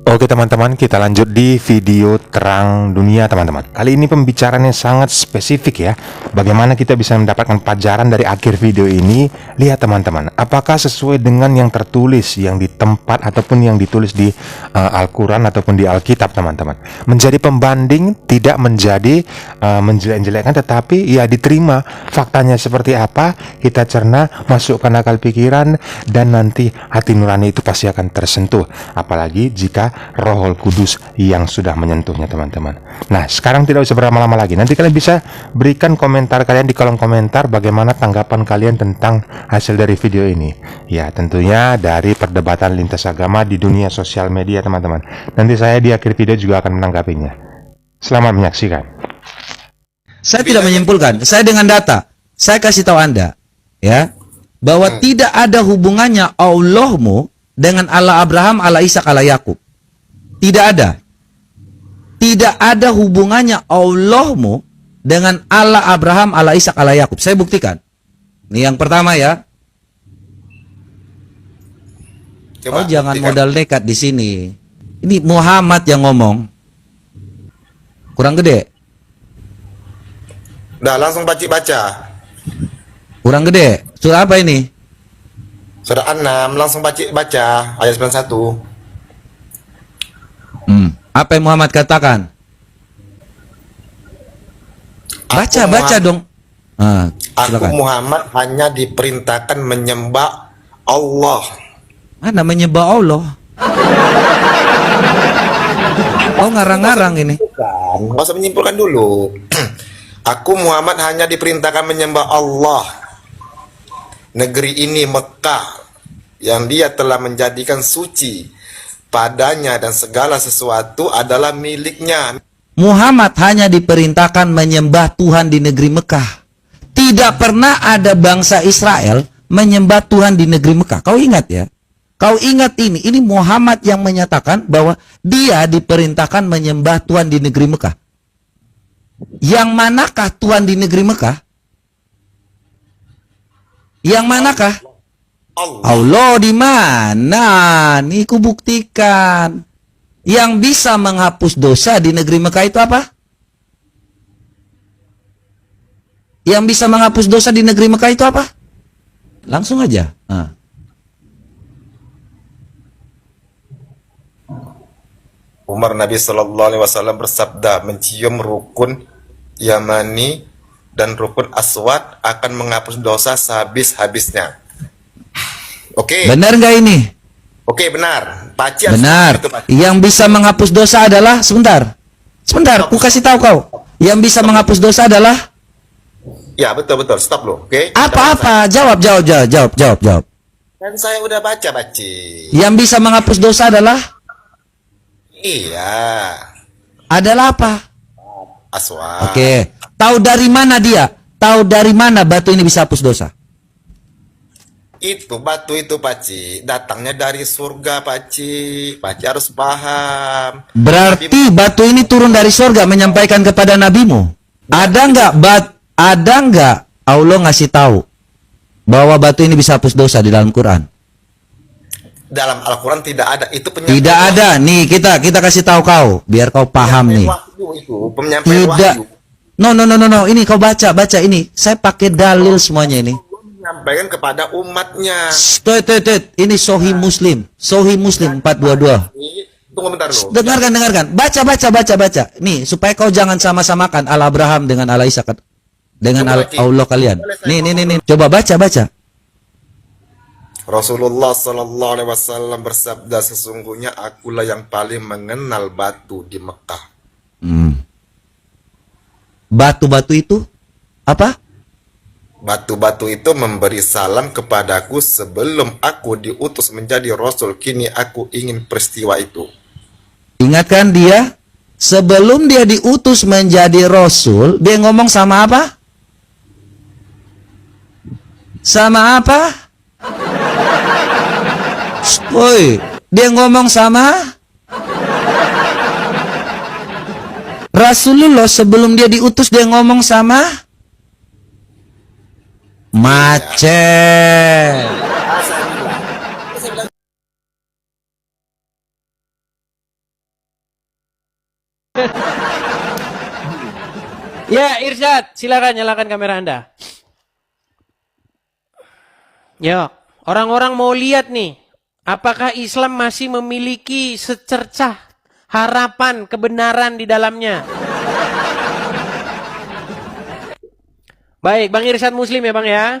Oke teman-teman, kita lanjut di video terang dunia teman-teman. Kali ini pembicaraannya sangat spesifik ya. Bagaimana kita bisa mendapatkan pelajaran dari akhir video ini? Lihat teman-teman, apakah sesuai dengan yang tertulis, yang di tempat ataupun yang ditulis di Al-Quran ataupun di Alkitab teman-teman. Menjadi pembanding, tidak menjadi menjelek-jelekkan, tetapi ya diterima faktanya seperti apa, kita cerna, masukkan akal pikiran, dan nanti hati nurani itu pasti akan tersentuh. Apalagi jika Roh Kudus yang sudah menyentuhnya teman-teman. Nah, sekarang tidak usah berlama-lama lagi. Nanti kalian bisa berikan komentar kalian di kolom komentar bagaimana tanggapan kalian tentang hasil dari video ini. Ya, tentunya dari perdebatan lintas agama di dunia sosial media teman-teman. Nanti saya di akhir video juga akan menanggapinya. Selamat menyaksikan. Saya tidak menyimpulkan, saya dengan data. Saya kasih tahu Anda, ya, bahwa tidak ada hubungannya Allahmu dengan Allah Abraham, Allah Ishak, Allah Yakub. Tidak ada. Tidak ada hubungannya Allahmu dengan Allah Abraham, Allah Ishak, Allah Yakub. Saya buktikan. Ini yang pertama ya. Coba, jangan modal nekat di sini. Ini Muhammad yang ngomong. Kurang gede. Udah langsung baca. Kurang gede. Surah apa ini? Surah 6 langsung baca ayat 91. Apa yang Muhammad katakan? Baca dong. Aku Muhammad hanya diperintahkan menyembah Allah. Mana menyembah Allah? Oh, ngarang-ngarang ini. Bukan, nggak usah menyimpulkan dulu. Aku Muhammad hanya diperintahkan menyembah Allah. Negeri ini Mekah yang dia telah menjadikan suci padanya dan segala sesuatu adalah miliknya. Muhammad hanya diperintahkan menyembah Tuhan di negeri Mekah. Tidak pernah ada bangsa Israel menyembah Tuhan di negeri Mekah. Kau ingat ya? Kau ingat ini? Ini Muhammad yang menyatakan bahwa dia diperintahkan menyembah Tuhan di negeri Mekah. Yang manakah Tuhan di negeri Mekah? Yang manakah? Allah di mana? Nih ku buktikan. Yang bisa menghapus dosa di negeri Mekah itu apa? Yang bisa menghapus dosa di negeri Mekah itu apa? Langsung aja. Umar Nabi Shallallahu Alaihi Wasallam bersabda, mencium rukun Yamani dan rukun Aswad akan menghapus dosa sehabis-habisnya. Oke. Benar nggak ini? Oke, benar. Paci benar. Yang bisa menghapus dosa adalah sebentar. Aku kasih tahu kau. Yang bisa menghapus dosa adalah. Ya, betul. Stop lo. Oke. Apa? Jawab. Kan saya udah baca. Yang bisa menghapus dosa adalah. Iya. Adalah apa? Aswad. Oke. Tahu dari mana dia? Tahu dari mana batu ini bisa hapus dosa? Itu batu itu Paci datangnya dari surga Paci harus paham. Berarti batu ini turun dari surga menyampaikan kepada nabimu. Ada nggak Allah ngasih tahu bahwa batu ini bisa hapus dosa di dalam Quran? Dalam Al-Quran tidak ada itu penyampaian. Tidak ada. Nih kita kasih tahu kau biar kau paham nih. Penyampaian tidak. Wahyu. No. Ini kau baca ini. Saya pakai dalil semuanya ini. Menyampaikan kepada umatnya. Ini Sahih Muslim 422. Tunggu bentar dulu. Dengarkan. Baca. Nih, supaya kau jangan sama-samakan Allah Abraham dengan Allah Ishak dengan Allah kalian. Nih. Coba baca. Rasulullah Sallallahu Alaihi Wasallam bersabda, sesungguhnya akulah yang paling mengenal batu di Mekah. Batu-batu itu apa? Batu-batu itu memberi salam kepadaku sebelum aku diutus menjadi Rasul. Kini aku ingin peristiwa itu. Ingatkan dia, sebelum dia diutus menjadi Rasul, dia ngomong sama apa? Sama apa? Woi, dia ngomong sama Rasulullah sebelum dia diutus, dia ngomong sama macet. Ya, Irsyad, silakan nyalakan kamera Anda. Ya, orang-orang mau lihat nih, apakah Islam masih memiliki secercah harapan kebenaran di dalamnya? Baik, Bang Irsyad Muslim ya, Bang ya?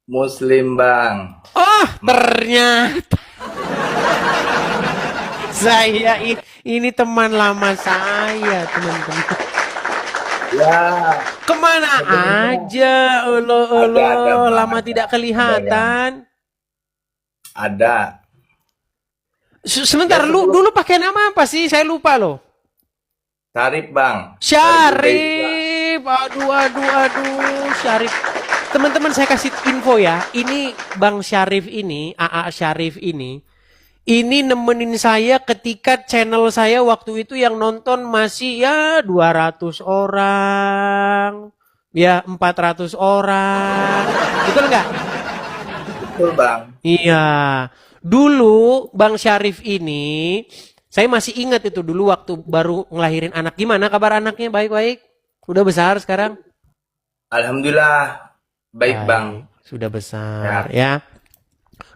Muslim bang. Oh, ternyata ini teman lama saya, teman-teman. Ya, Kemana aja, Bang, lama tidak kelihatan. ada. Sebentar, lu dulu pakai nama apa sih? Saya lupa loh. Syarif bang. Syarif, aduh, Syarif. Teman-teman saya kasih info ya. Ini Bang Syarif ini, AA Syarif ini nemenin saya ketika channel saya waktu itu yang nonton masih ya 200 orang, ya 400 orang. Betul nggak? Betul bang. Iya. Dulu Bang Syarif ini, saya masih ingat itu dulu waktu baru ngelahirin anak. Gimana kabar anaknya? Baik-baik? Udah besar sekarang? Alhamdulillah baik bang. Sudah besar ya.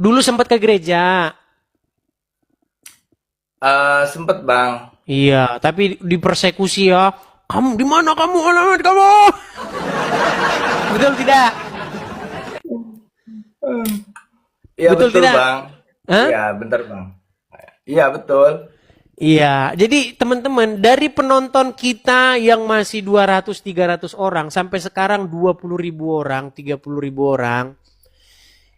Dulu sempat ke gereja. Sempet bang. Iya, tapi dipersekusi ya. Kamu di mana kamu? Alamat kamu. Betul tidak? Iya Betul betul, tidak? bang. Hah? Iya bentar bang. Iya betul. Iya, jadi teman-teman dari penonton kita yang masih 200-300 orang sampai sekarang 20.000 orang, 30.000 orang,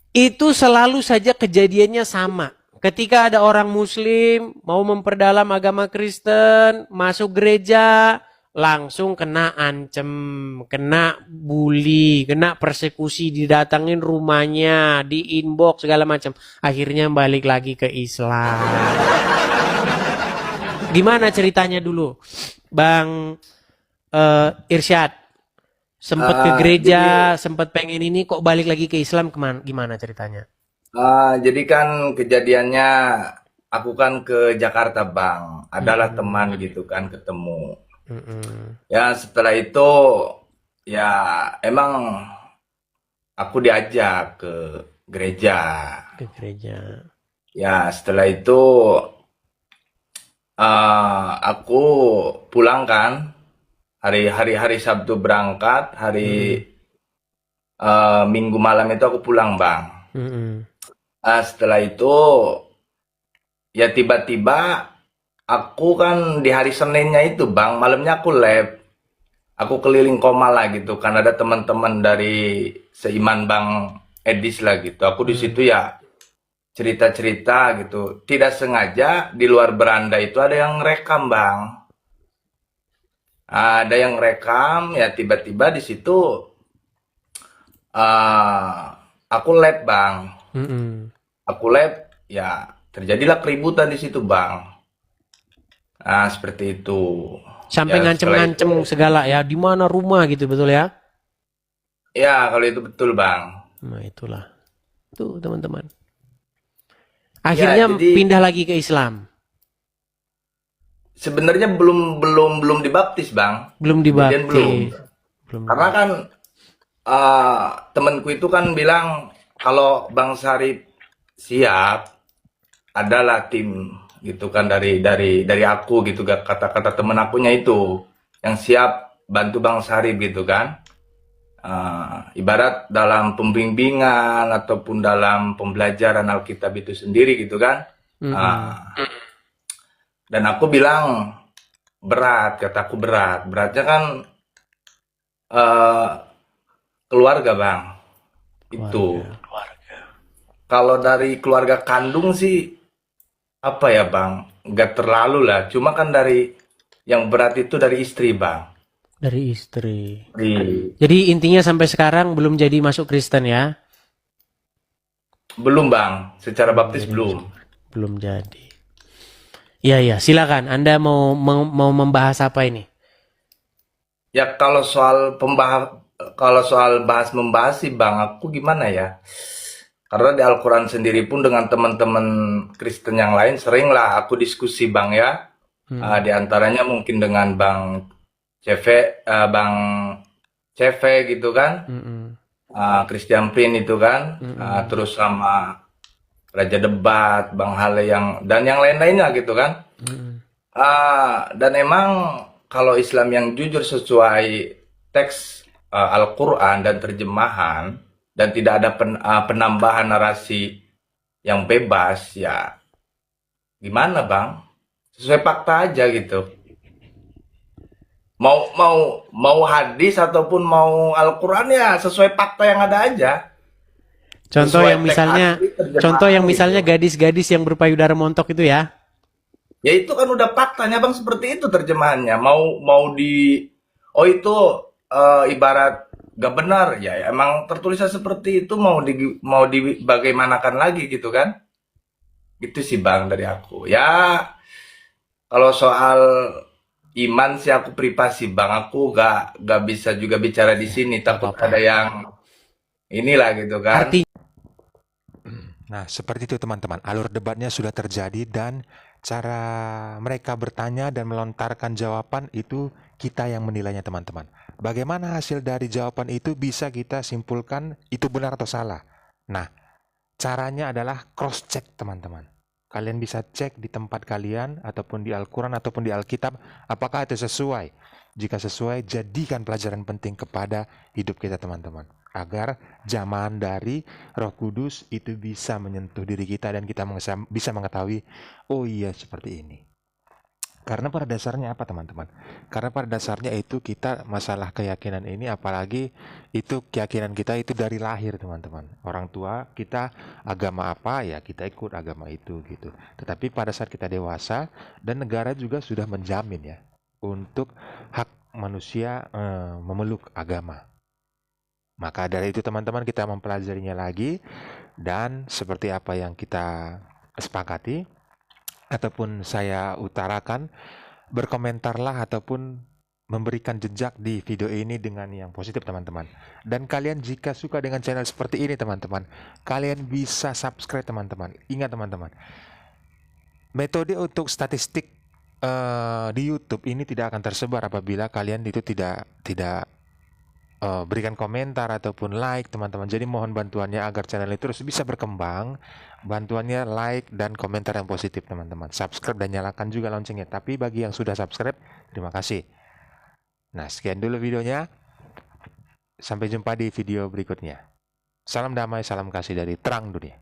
itu selalu saja kejadiannya sama. Ketika ada orang Muslim mau memperdalam agama Kristen, masuk gereja, langsung kena ancem, kena bully, kena persekusi, didatangin rumahnya, di inbox segala macam. Akhirnya balik lagi ke Islam. Gimana ceritanya dulu, Bang Irsyad? Sempat ke gereja, sempat pengen ini, kok balik lagi ke Islam, gimana ceritanya? Jadi kan kejadiannya aku kan ke Jakarta bang. Adalah teman gitu kan ketemu. Ya setelah itu ya emang aku diajak ke gereja. Ke gereja. Ya setelah itu aku pulang kan hari Sabtu berangkat, hari Minggu malam itu aku pulang bang. Setelah itu ya tiba-tiba aku kan di hari Seninnya itu bang, malamnya aku lab, aku keliling Komala gitu kan, ada teman-teman dari seiman bang Edis lah gitu. Aku di situ ya cerita-cerita gitu, tidak sengaja di luar beranda itu ada yang rekam bang, ada yang rekam ya. Tiba-tiba di situ aku lab bang. Aku lab, ya terjadilah keributan di situ bang. Nah seperti itu. Sampai Ya, ngancem-ngancem segala ya, di mana rumah gitu, betul ya? Ya kalau itu betul bang. Nah itulah, tuh teman-teman. Akhirnya jadi- pindah lagi ke Islam. Sebenarnya belum dibaptis bang. Belum Kemudian dibaptis. belum. Karena kan temanku itu kan bilang kalau Bang Syarif siap, adalah tim gitu kan dari aku gitu, kata-kata temen akunya itu yang siap bantu Bang Syarif gitu kan. Ibarat dalam pembimbingan ataupun dalam pembelajaran Alkitab itu sendiri gitu kan. Dan aku bilang berat, kataku beratnya kan keluarga bang. Itu kalau dari keluarga kandung sih apa ya bang, nggak terlalu lah, cuma kan dari yang berat itu dari istri bang. Dari istri. Di- Jadi intinya sampai sekarang belum jadi masuk Kristen ya? Belum bang, secara baptis belum. Belum jadi. Iya, silakan. Anda mau membahas apa ini? Ya kalau soal bahas membahas sih bang, aku gimana ya? Karena di Al-Quran sendiri pun dengan teman-teman Kristen yang lain seringlah aku diskusi bang ya. Di antaranya mungkin dengan Bang CV gitu kan, Christian Prin itu kan, terus sama Raja Debat, Bang Hale dan yang lain-lainnya gitu kan. Dan emang kalau Islam yang jujur sesuai teks Al-Quran dan terjemahan dan tidak ada penambahan narasi yang bebas, ya gimana Bang? Sesuai fakta aja gitu. Mau hadis ataupun mau Al-Quran ya sesuai fakta yang ada aja. Contoh Sesuai yang teks misalnya, asli, terjemahan contoh yang misalnya gitu. gadis-gadis yang berpayudara montok itu ya. Ya itu kan udah faktanya Bang, seperti itu terjemahannya. Mau di oh itu ibarat gak benar ya, emang tertulisnya seperti itu, mau di bagaimanakan lagi gitu kan. Itu sih Bang dari aku. Ya kalau soal iman sih aku privasi Bang, aku gak bisa juga bicara di sini, takut apa-apa. ada yang inilah gitu kan. Artinya Nah, seperti itu teman-teman. Alur debatnya sudah terjadi dan cara mereka bertanya dan melontarkan jawaban itu kita yang menilainya teman-teman. Bagaimana hasil dari jawaban itu bisa kita simpulkan itu benar atau salah. Nah, caranya adalah cross check teman-teman. Kalian bisa cek di tempat kalian ataupun di Al-Quran ataupun di Alkitab apakah itu sesuai. Jika sesuai, jadikan pelajaran penting kepada hidup kita teman-teman. Agar zaman dari Roh Kudus itu bisa menyentuh diri kita dan kita bisa mengetahui, oh iya seperti ini. Karena pada dasarnya apa teman-teman? Karena pada dasarnya itu kita masalah keyakinan ini, apalagi itu keyakinan kita itu dari lahir teman-teman. Orang tua kita agama apa ya kita ikut agama itu gitu. Tetapi pada saat kita dewasa dan negara juga sudah menjamin ya untuk hak manusia memeluk agama. Maka dari itu teman-teman kita mempelajarinya lagi dan seperti apa yang kita sepakati ataupun saya utarakan, berkomentarlah ataupun memberikan jejak di video ini dengan yang positif teman-teman. Dan kalian jika suka dengan channel seperti ini teman-teman, kalian bisa subscribe teman-teman. Ingat teman-teman, metode untuk statistik di YouTube ini tidak akan tersebar apabila kalian itu tidak berikan komentar ataupun like teman-teman. Jadi mohon bantuannya agar channel ini terus bisa berkembang. Bantuannya like dan komentar yang positif teman-teman. Subscribe dan nyalakan juga loncengnya. Tapi bagi yang sudah subscribe, terima kasih. Nah, sekian dulu videonya. Sampai jumpa di video berikutnya. Salam damai, salam kasih dari Terang Dunia.